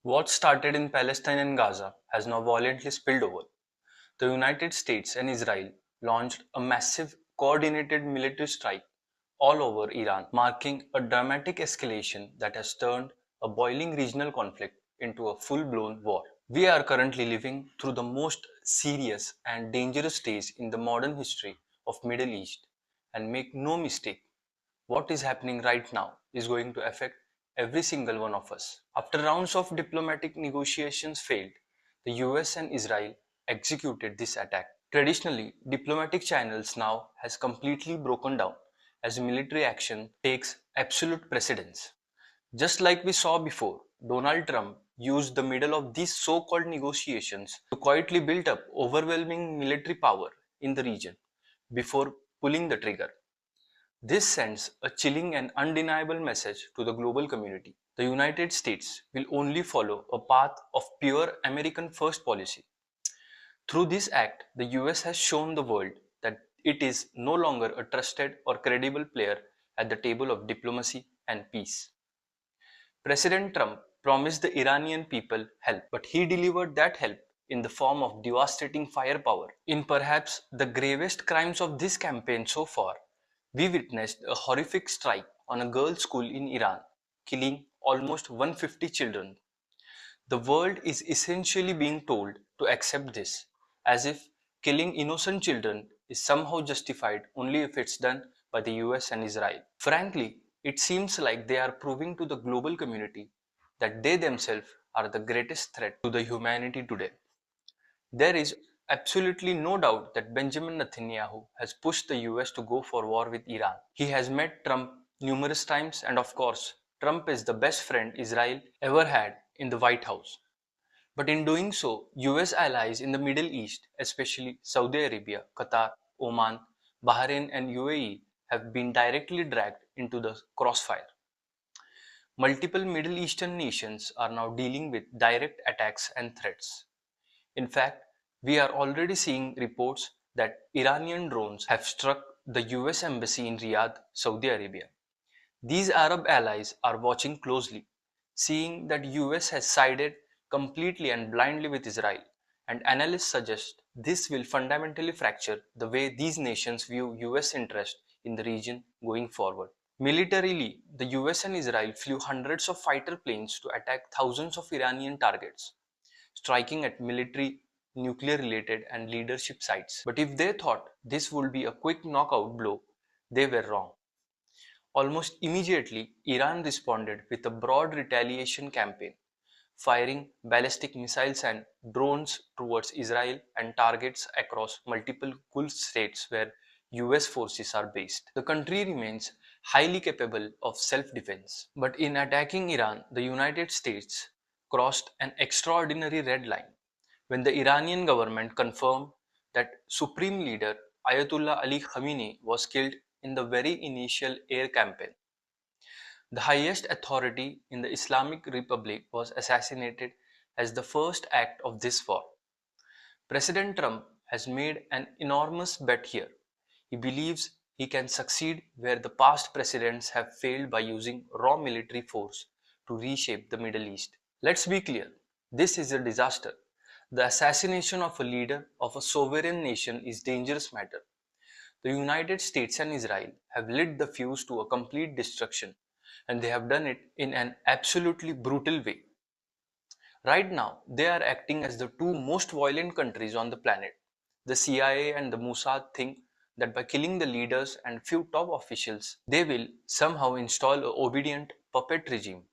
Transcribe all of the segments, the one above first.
What started in Palestine and Gaza has now violently spilled over. The United States and Israel launched a massive coordinated military strike all over Iran, marking a dramatic escalation that has turned a boiling regional conflict into a full-blown war. We are currently living through the most serious and dangerous stage in the modern history of Middle East, and make no mistake, what is happening right now is going to affect every single one of us. After rounds of diplomatic negotiations failed, the US and Israel executed this attack. Traditionally, diplomatic channels now has completely broken down as military action takes absolute precedence. Just like we saw before, Donald Trump used the middle of these so-called negotiations to quietly build up overwhelming military power in the region before pulling the trigger. This sends a chilling and undeniable message to the global community. The United States will only follow a path of pure American first policy. Through this act, the US has shown the world that it is no longer a trusted or credible player at the table of diplomacy and peace. President Trump promised the Iranian people help, but he delivered that help in the form of devastating firepower. In perhaps the gravest crimes of this campaign so far, we witnessed a horrific strike on a girls' school in Iran, killing almost 150 children. The world is essentially being told to accept this, as if killing innocent children is somehow justified only if it's done by the US and Israel. Frankly, it seems like they are proving to the global community that they themselves are the greatest threat to the humanity today. There is absolutely no doubt that Benjamin Netanyahu has pushed the US to go for war with Iran. He has met Trump numerous times, and of course, Trump is the best friend Israel ever had in the White House. But in doing so, US allies in the Middle East, especially Saudi Arabia, Qatar, Oman, Bahrain, and UAE, have been directly dragged into the crossfire. Multiple Middle Eastern nations are now dealing with direct attacks and threats. In fact, we are already seeing reports that Iranian drones have struck the US embassy in Riyadh, Saudi Arabia. These Arab allies are watching closely, seeing that US has sided completely and blindly with Israel, and analysts suggest this will fundamentally fracture the way these nations view US interest in the region going forward. Militarily, the US and Israel flew hundreds of fighter planes to attack thousands of Iranian targets, striking at military, nuclear related, and leadership sites. But if they thought this would be a quick knockout blow, they were wrong. Almost immediately, Iran responded with a broad retaliation campaign, firing ballistic missiles and drones towards Israel and targets across multiple Gulf states where US forces are based. The country remains highly capable of self-defense. But in attacking Iran, the United States crossed an extraordinary red line when the Iranian government confirmed that Supreme Leader Ayatollah Ali Khamenei was killed in the very initial air campaign. The highest authority in the Islamic Republic was assassinated as the first act of this war. President Trump has made an enormous bet here. He believes he can succeed where the past presidents have failed by using raw military force to reshape the Middle East. Let's be clear, this is a disaster. The assassination of a leader of a sovereign nation is a dangerous matter. The United States and Israel have lit the fuse to a complete destruction, and they have done it in an absolutely brutal way. Right now, they are acting as the two most violent countries on the planet. The CIA and the Mossad think that by killing the leaders and few top officials, they will somehow install an obedient puppet regime.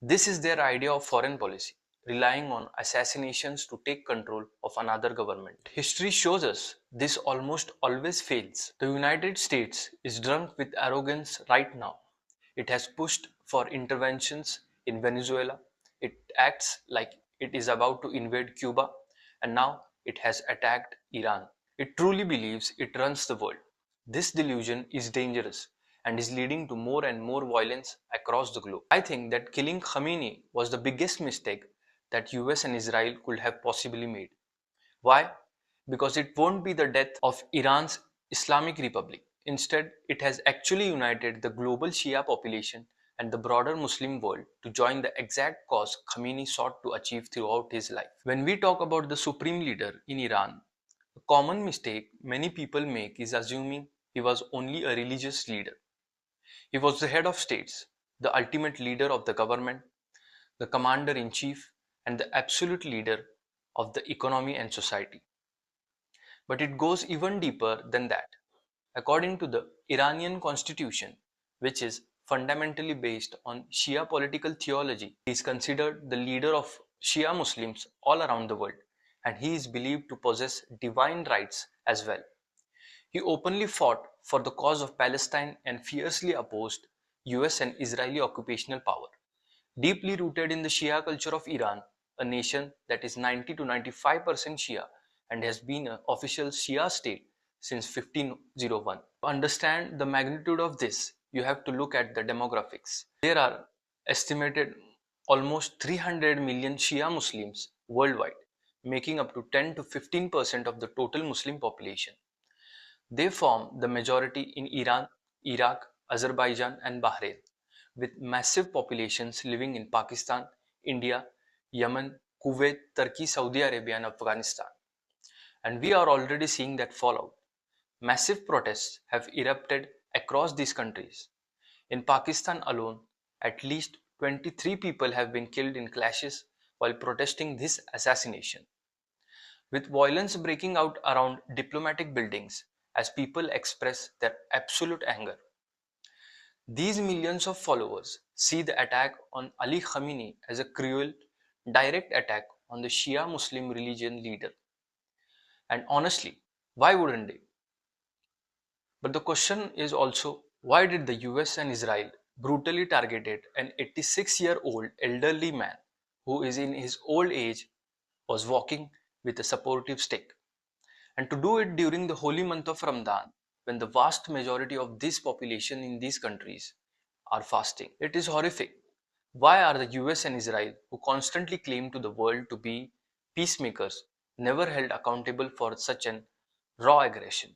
This is their idea of foreign policy, relying on assassinations to take control of another government. History shows us this almost always fails. The United States is drunk with arrogance right now. It has pushed for interventions in Venezuela. It acts like it is about to invade Cuba, and now it has attacked Iran. It truly believes it runs the world. This delusion is dangerous and is leading to more and more violence across the globe. I think that killing Khamenei was the biggest mistake that US and Israel could have possibly made. Why? Because it won't be the death of Iran's Islamic Republic. Instead, it has actually united the global Shia population and the broader Muslim world to join the exact cause Khamenei sought to achieve throughout his life. When we talk about the supreme leader in Iran, a common mistake many people make is assuming he was only a religious leader. He was the head of states, the ultimate leader of the government, the commander in chief, and the absolute leader of the economy and society. But it goes even deeper than that. According to the Iranian constitution, which is fundamentally based on Shia political theology, he is considered the leader of Shia Muslims all around the world, and he is believed to possess divine rights as well. He openly fought for the cause of Palestine and fiercely opposed US and Israeli occupational power. Deeply rooted in the Shia culture of Iran, a nation that is 90 to 95% Shia and has been an official Shia state since 1501. To understand the magnitude of this, you have to look at the demographics. There are estimated almost 300 million Shia Muslims worldwide, making up to 10 to 15% of the total Muslim population. They form the majority in Iran, Iraq, Azerbaijan, and Bahrain, with massive populations living in Pakistan, India, Yemen, Kuwait, Turkey, Saudi Arabia, and Afghanistan. And we are already seeing that fallout. Massive protests have erupted across these countries. In Pakistan alone, at least 23 people have been killed in clashes while protesting this assassination, with violence breaking out around diplomatic buildings as people express their absolute anger. These millions of followers see the attack on Ali Khamenei as a cruel, direct attack on the Shia Muslim religion leader. And honestly, why wouldn't they? But the question is also, why did the US and Israel brutally targeted an 86-year-old elderly man who is in his old age was walking with a supportive stick? And to do it during the holy month of Ramadan, when the vast majority of this population in these countries are fasting. It is horrific. Why are the US and Israel, who constantly claim to the world to be peacemakers, never held accountable for such an raw aggression?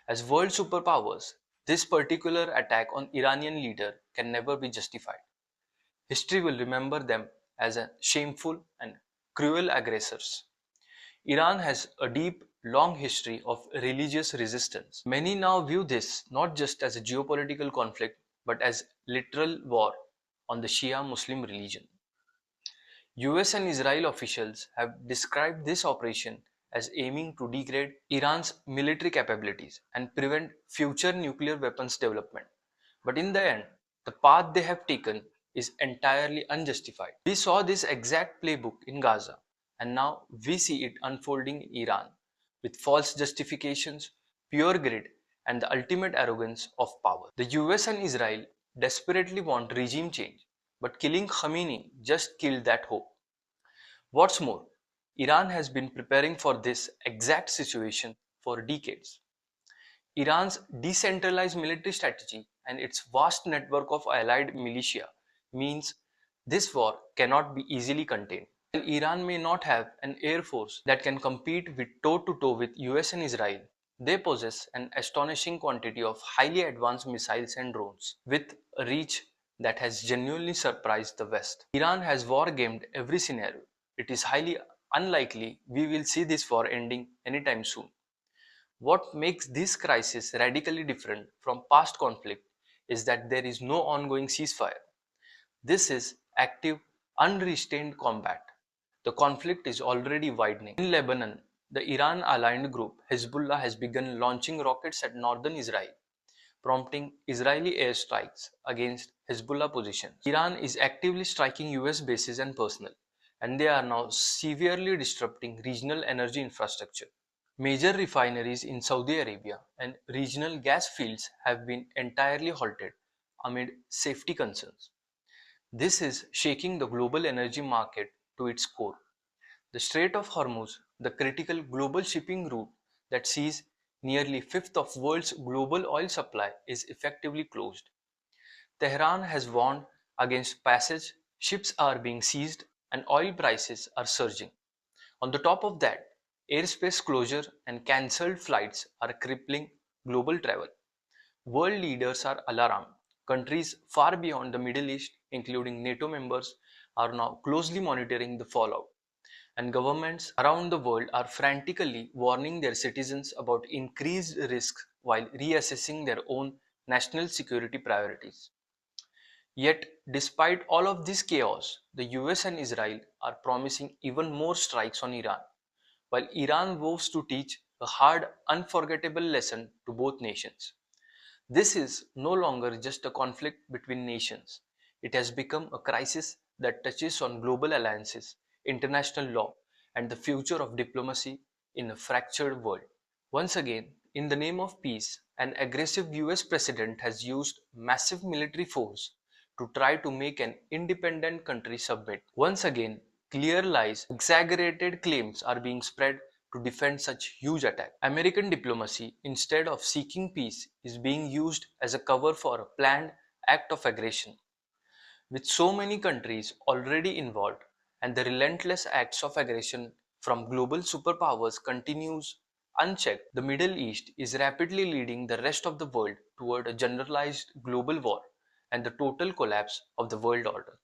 As world superpowers, this particular attack on Iranian leader can never be justified. History will remember them as a shameful and cruel aggressors. Iran has a deep, long history of religious resistance. Many now view this not just as a geopolitical conflict but as literal war on the Shia Muslim religion. US and Israel officials have described this operation as aiming to degrade Iran's military capabilities and prevent future nuclear weapons development. But in the end, the path they have taken is entirely unjustified. We saw this exact playbook in Gaza, and now we see it unfolding in Iran with false justifications, pure greed, and the ultimate arrogance of power. The US and Israel desperately want regime change, but killing Khamenei just killed that hope. What's more, Iran has been preparing for this exact situation for decades. Iran's decentralized military strategy and its vast network of allied militia means this war cannot be easily contained. While Iran may not have an air force that can compete with toe-to-toe with US and Israel, they possess an astonishing quantity of highly advanced missiles and drones with a reach that has genuinely surprised the West. Iran has war-gamed every scenario. It is highly unlikely we will see this war ending anytime soon. What makes this crisis radically different from past conflict is that there is no ongoing ceasefire. This is active, unrestrained combat. The conflict is already widening. In Lebanon, the Iran-aligned group Hezbollah has begun launching rockets at northern Israel, prompting Israeli airstrikes against Hezbollah positions. Iran is actively striking US bases and personnel, and they are now severely disrupting regional energy infrastructure. Major refineries in Saudi Arabia and regional gas fields have been entirely halted amid safety concerns. This is shaking the global energy market to its core. The Strait of Hormuz, the critical global shipping route that sees nearly a fifth of world's global oil supply, is effectively closed. Tehran has warned against passage, ships are being seized, and oil prices are surging. On the top of that, airspace closure and cancelled flights are crippling global travel. World leaders are alarmed. Countries far beyond the Middle East, including NATO members, are now closely monitoring the fallout, and governments around the world are frantically warning their citizens about increased risk while reassessing their own national security priorities. Yet, despite all of this chaos, the US and Israel are promising even more strikes on Iran, while Iran vows to teach a hard, unforgettable lesson to both nations. This is no longer just a conflict between nations. It has become a crisis that touches on global alliances, international law, and the future of diplomacy in a fractured world. Once again, in the name of peace, an aggressive US president has used massive military force to try to make an independent country submit. Once again, clear lies, exaggerated claims are being spread to defend such huge attack. American diplomacy, instead of seeking peace, is being used as a cover for a planned act of aggression. With so many countries already involved and the relentless acts of aggression from global superpowers continues unchecked, the Middle East is rapidly leading the rest of the world toward a generalized global war and the total collapse of the world order.